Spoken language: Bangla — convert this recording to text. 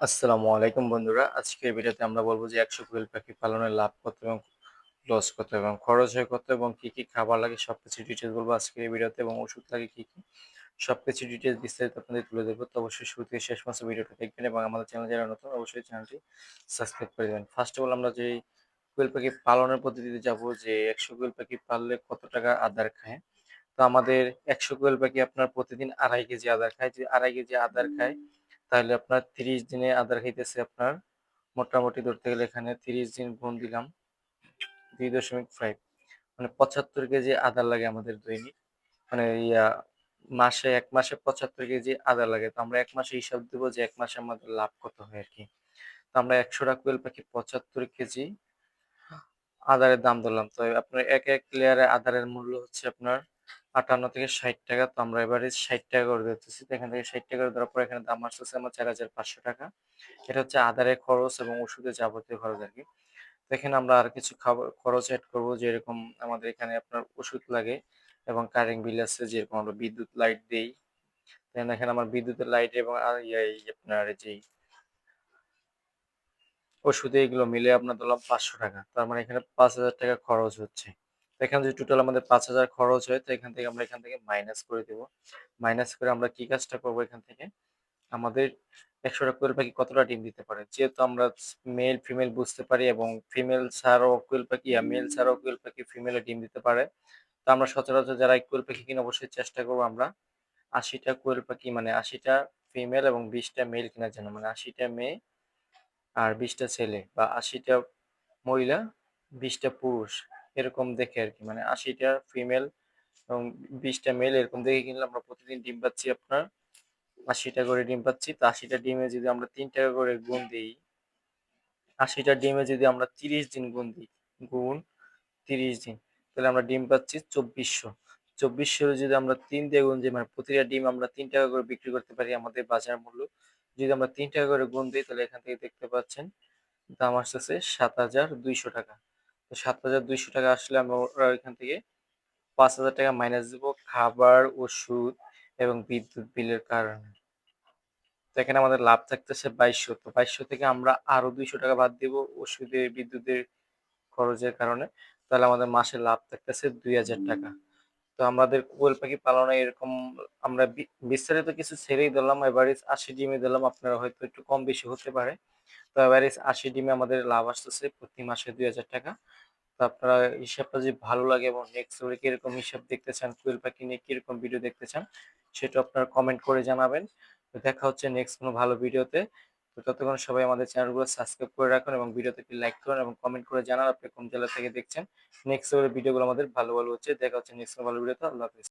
আসসালামু আলাইকুম বন্ধুরা। আজকের ভিডিওতে আমরা বলব যে ১০০ কোয়েল পাখি পালনে লাভ কত এবং লস কত এবং খরচ হয় কত এবং কি, কি খাবার লাগে সবকিছু ডিটেইলস বলবো আজকের এই ভিডিওতে এবং ওষুধ লাগে কি, কি সবকিছু ডিটেইলস বিস্তারিত আপনাদের তুলে ধরবো। তো অবশ্যই শুরু থেকে শেষ পর্যন্ত ভিডিওটা দেখবেন এবং আমাদের চ্যানেল যারা নতুন অবশ্যই চ্যানেলটি সাবস্ক্রাইব করে দেবেন। ফার্স্ট অফ অল আমরা যেই কোয়েল পাখি পালনের পদ্ধতিতে যাব যে ১০০ কোয়েল পাখি পাললে কত টাকা আদার খায়। তো আমাদের ১০০ কোয়েল পাখি আপনার প্রতিদিন ২.৫ কেজি আদার খায়। যদি ২.৫ কেজি আদার খায় তাহলে আপনার ৩০ দিনে আদার খাইতেছে আপনার মোটামুটি ধরতে গেলে এখানে ৩০ দিন গুণ দিলাম ২.৫ মানে ৭৫ কেজি আদার লাগে আমাদের দৈনিক। মানে মাসে ১ মাসে ৭৫ কেজি আদা লাগে। তো আমরা ১ মাসে হিসাব দেব যে ১ মাসে আমাদের লাভ কত হয় আরকি। তো আমরা ১০০ টা কোয়েল পাখি ৭৫ কেজি আদারের দাম ধরলাম। তো আপনার এক লেয়ারে আদারের মূল্য হচ্ছে আপনার ৫৮ থেকে ৳৬০। তো আমরা এভারেজ ৳৬০ করে ধরতেছি। তো এখান থেকে ৳৬০ করে ধরার পর এখানে দাম আসতেছে আমার ৳৪,৫০০। এটা হচ্ছে আদারের খরচ এবং ওষুধের যাবতীয় খরচ আরকি। তো এখানে আমরা আর কিছু খরচ এড করব যেরকম আমাদের এখানে আপনার ওষুধ লাগে এবং কারেন্ট বিল আছে যেরকম আমরা বিদ্যুৎ লাইট দেই। দেন এখানে আমার বিদ্যুতের লাইট এবং এই আপনার যেই ওষুধে এগুলো মিলিয়ে আপনার ধরলাম ৳৫০০। তার মানে এখানে ৳৫,০০০ খরচ হচ্ছে। তো এখানে যদি টোটাল আমাদের ৫,০০০ খরচ হয় তো আমরা এখান থেকে মাইনাস করে দেব। মাইনাস করে আমরা কি কাজটা করব এখান থেকে? আমাদের ১০০ টা কোয়েল পাখি কতটা ডিম দিতে পারে? যেহেতু আমরা মেল ফিমেল বুঝতে পারি এবং ফিমেল ছাড়াও কোয়েল পাখি মেল ছাড়াও কোয়েল পাখি ফিমেলে ডিম দিতে পারে। তো আমরা সচরাচর যারা এই কোয়েল পাখি কিনি অবশ্যই চেষ্টা করব আমরা ৮০ টা কোয়েল পাখি মানে ৮০ টা ফিমেল এবং ২০ টা মেল কেনার জন্য। মানে ৮০ টা মেয়ে আর ২০ টা ছেলে বা ৮০ টা মহিলা, ২০ টা পুরুষ এরকম দেখে আরকি। মানে ৮০ টা ফিমেল এবং ২০ টা মেল এরকম দেখে কিনলে আমরা প্রতিদিন ডিম পাচ্ছি আপনার ৮০ টা করে ডিম পাচ্ছি। তো ৮০ টা ডিমে যদি আমরা ৳৩ করে গুণ দেই, ৮০ টা ডিমে যদি আমরা ৩০ দিন গুণ দিই, গুণ ৩০ দিন, তাহলে আমরা ডিম পাচ্ছি ২৪০০। ২৪০০ র যদি আমরা ৩ দিয়ে গুণ দিই, মানে প্রতিটা ডিম আমরা ৳৩ করে বিক্রি করতে পারি আমাদের বাজার মূল্য। যদি আমরা ৳৩ করে গুণ দিই তাহলে এখান থেকে দেখতে পাচ্ছেন দাম আসতেছে ৳৭,২০০। তো ৳৭,২০০ আসলে আমরা এখান থেকে ৳৫,০০০ মাইনাস দিব খাবার, ওষুধ এবং বিদ্যুৎ বিলের কারণে। তো এখানে আমাদের লাভ থাকতেছে ২২০০। তো ২২০০ থেকে আমরা আরো ৳২০০ বাদ দিব ওষুধের, বিদ্যুতের খরচের কারণে। তাহলে আমাদের মাসে লাভ থাকতেছে ৳২,০০০। তো আমাদের কোয়েল পাখি পালনে এরকম আমরা বিস্তারিত কিছু ছেড়েই দিলাম। এভারেজ ৮০ ডিমে দিলাম। আপনারা হয়তো একটু কম বেশি হতে পারে। তো এভারেজ ৮০ ডিমে আমাদের লাভ আসতেছে প্রতি মাসে ৳২,০০০। তো আপনারা হিসাবটা যদি ভালো লাগে এবং নেক্সট করে কিরকম হিসাব দেখতে চান, কোয়েল পাখি নিয়ে কিরকম ভিডিও দেখতে চান, সেটা আপনারা কমেন্ট করে জানাবেন। তো দেখা হচ্ছে নেক্সট কোনো ভালো ভিডিওতে। তো ততক্ষণ সবাই আমাদের চ্যানেলগুলো সাবস্ক্রাইব করে রাখুন এবং ভিডিওতে একটি লাইক করুন এবং কমেন্ট করে জানান আপনি কোন জেলা থেকে দেখছেন। নেক্সট এর ভিডিওগুলো আমাদের ভালো, ভালো হচ্ছে। দেখা হচ্ছে নেক্সট কোনো ভালো ভিডিওতে। আল্লাহ হাফেজ।